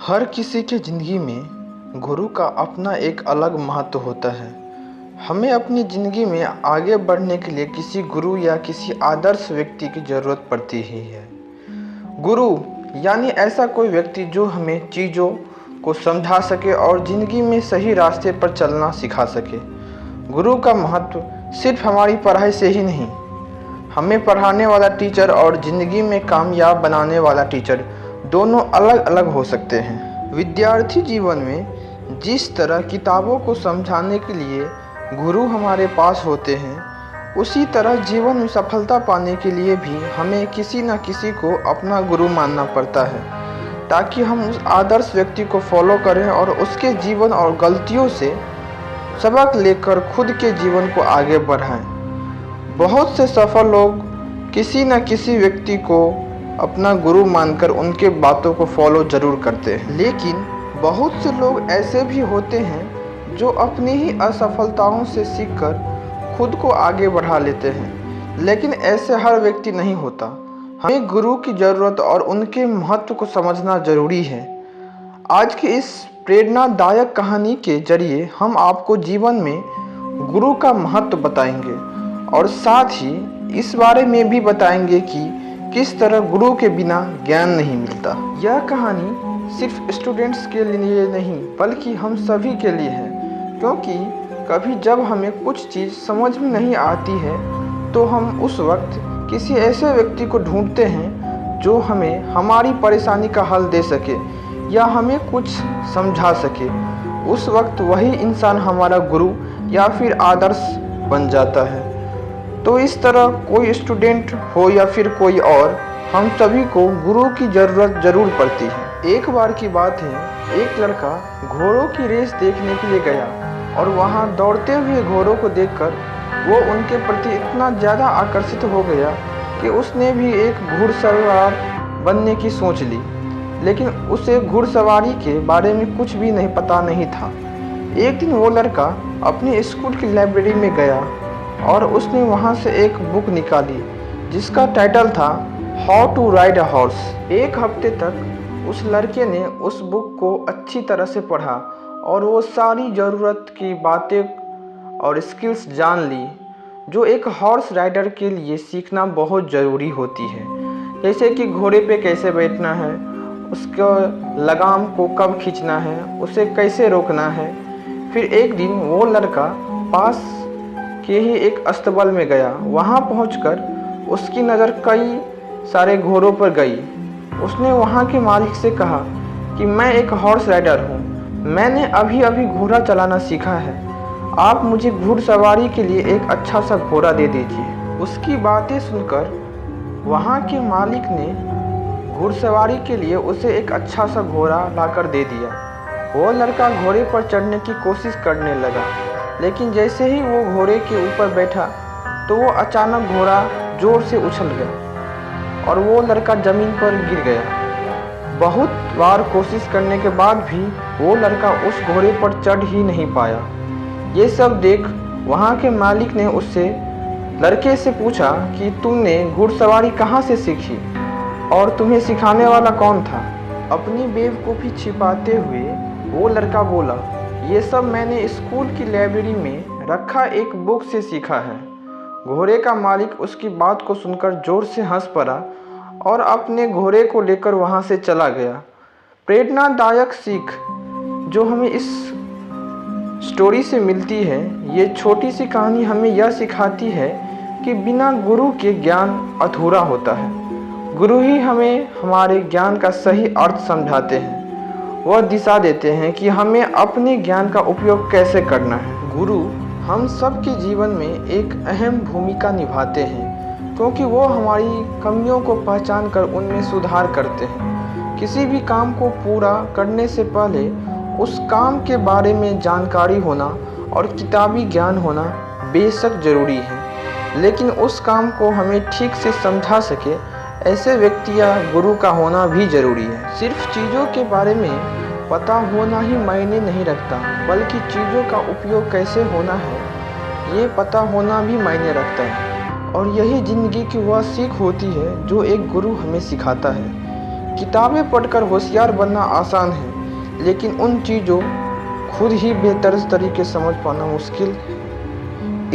हर किसी के ज़िंदगी में गुरु का अपना एक अलग महत्व होता है। हमें अपनी ज़िंदगी में आगे बढ़ने के लिए किसी गुरु या किसी आदर्श व्यक्ति की ज़रूरत पड़ती ही है। गुरु यानी ऐसा कोई व्यक्ति जो हमें चीज़ों को समझा सके और ज़िंदगी में सही रास्ते पर चलना सिखा सके। गुरु का महत्व सिर्फ हमारी पढ़ाई से ही नहीं, हमें पढ़ाने वाला टीचर और ज़िंदगी में कामयाब बनाने वाला टीचर दोनों अलग अलग हो सकते हैं। विद्यार्थी जीवन में जिस तरह किताबों को समझाने के लिए गुरु हमारे पास होते हैं, उसी तरह जीवन में सफलता पाने के लिए भी हमें किसी न किसी को अपना गुरु मानना पड़ता है, ताकि हम उस आदर्श व्यक्ति को फॉलो करें और उसके जीवन और गलतियों से सबक लेकर खुद के जीवन को आगे बढ़ाएं। बहुत से सफल लोग किसी न किसी व्यक्ति को अपना गुरु मानकर उनके बातों को फॉलो ज़रूर करते हैं, लेकिन बहुत से लोग ऐसे भी होते हैं जो अपनी ही असफलताओं से सीखकर खुद को आगे बढ़ा लेते हैं। लेकिन ऐसे हर व्यक्ति नहीं होता। हमें गुरु की ज़रूरत और उनके महत्व को समझना ज़रूरी है। आज की इस प्रेरणादायक कहानी के जरिए हम आपको जीवन में गुरु का महत्व बताएंगे और साथ ही इस बारे में भी बताएंगे कि किस तरह गुरु के बिना ज्ञान नहीं मिलता। यह कहानी सिर्फ स्टूडेंट्स के लिए नहीं बल्कि हम सभी के लिए है, क्योंकि कभी जब हमें कुछ चीज़ समझ में नहीं आती है तो हम उस वक्त किसी ऐसे व्यक्ति को ढूंढते हैं जो हमें हमारी परेशानी का हल दे सके या हमें कुछ समझा सके। उस वक्त वही इंसान हमारा गुरु या फिर आदर्श बन जाता है। तो इस तरह कोई स्टूडेंट हो या फिर कोई और, हम सभी को गुरु की ज़रूरत ज़रूर पड़ती है। एक बार की बात है, एक लड़का घोड़ों की रेस देखने के लिए गया और वहाँ दौड़ते हुए घोड़ों को देखकर वो उनके प्रति इतना ज़्यादा आकर्षित हो गया कि उसने भी एक घुड़सवार बनने की सोच ली। लेकिन उसे घुड़सवारी के बारे में कुछ भी नहीं पता नहीं था। एक दिन वो लड़का अपने स्कूल की लाइब्रेरी में गया और उसने वहाँ से एक बुक निकाली जिसका टाइटल था how to ride a horse. एक हफ्ते तक उस लड़के ने उस बुक को अच्छी तरह से पढ़ा और वो सारी ज़रूरत की बातें और स्किल्स जान ली जो एक हॉर्स राइडर के लिए सीखना बहुत ज़रूरी होती है। जैसे कि घोड़े पे कैसे बैठना है, उसको लगाम को कब खींचना है, उसे कैसे रोकना है। फिर एक दिन वो लड़का पास के ही एक अस्तबल में गया। वहाँ पहुंचकर उसकी नज़र कई सारे घोड़ों पर गई। उसने वहाँ के मालिक से कहा कि मैं एक हॉर्स राइडर हूँ, मैंने अभी अभी घोड़ा चलाना सीखा है, आप मुझे घुड़सवारी के लिए एक अच्छा सा घोड़ा दे दीजिए। उसकी बातें सुनकर वहाँ के मालिक ने घुड़सवारी के लिए उसे एक अच्छा सा घोड़ा लाकर दे दिया। वो लड़का घोड़े पर चढ़ने की कोशिश करने लगा, लेकिन जैसे ही वो घोड़े के ऊपर बैठा तो वो अचानक घोड़ा जोर से उछल गया और वो लड़का ज़मीन पर गिर गया। बहुत बार कोशिश करने के बाद भी वो लड़का उस घोड़े पर चढ़ ही नहीं पाया। ये सब देख वहाँ के मालिक ने उससे लड़के से पूछा कि तुमने घुड़सवारी कहाँ से सीखी और तुम्हें सिखाने वाला कौन था। अपनी बेवकूफ़ी छिपाते हुए वो लड़का बोला, ये सब मैंने स्कूल की लाइब्रेरी में रखा एक बुक से सीखा है। घोड़े का मालिक उसकी बात को सुनकर जोर से हंस पड़ा और अपने घोड़े को लेकर वहां से चला गया। प्रेरणादायक सीख जो हमें इस स्टोरी से मिलती है, ये छोटी सी कहानी हमें यह सिखाती है कि बिना गुरु के ज्ञान अधूरा होता है। गुरु ही हमें हमारे ज्ञान का सही अर्थ समझाते हैं, वह दिशा देते हैं कि हमें अपने ज्ञान का उपयोग कैसे करना है। गुरु हम सब के जीवन में एक अहम भूमिका निभाते हैं, क्योंकि वो हमारी कमियों को पहचान कर उनमें सुधार करते हैं। किसी भी काम को पूरा करने से पहले उस काम के बारे में जानकारी होना और किताबी ज्ञान होना बेशक ज़रूरी है, लेकिन उस काम को हमें ठीक से समझा सके ऐसे व्यक्ति या गुरु का होना भी ज़रूरी है। सिर्फ चीज़ों के बारे में पता होना ही मायने नहीं रखता, बल्कि चीज़ों का उपयोग कैसे होना है ये पता होना भी मायने रखता है। और यही ज़िंदगी की वह सीख होती है जो एक गुरु हमें सिखाता है किताबें पढ़कर होशियार बनना आसान है, लेकिन उन चीज़ों खुद ही बेहतर तरीके से समझ पाना मुश्किल है।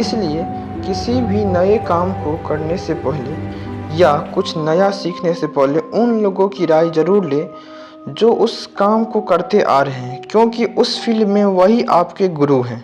इसलिए किसी भी नए काम को करने से पहले या कुछ नया सीखने से पहले उन लोगों की राय ज़रूर लें जो उस काम को करते आ रहे हैं, क्योंकि उस फील्ड में वही आपके गुरु हैं।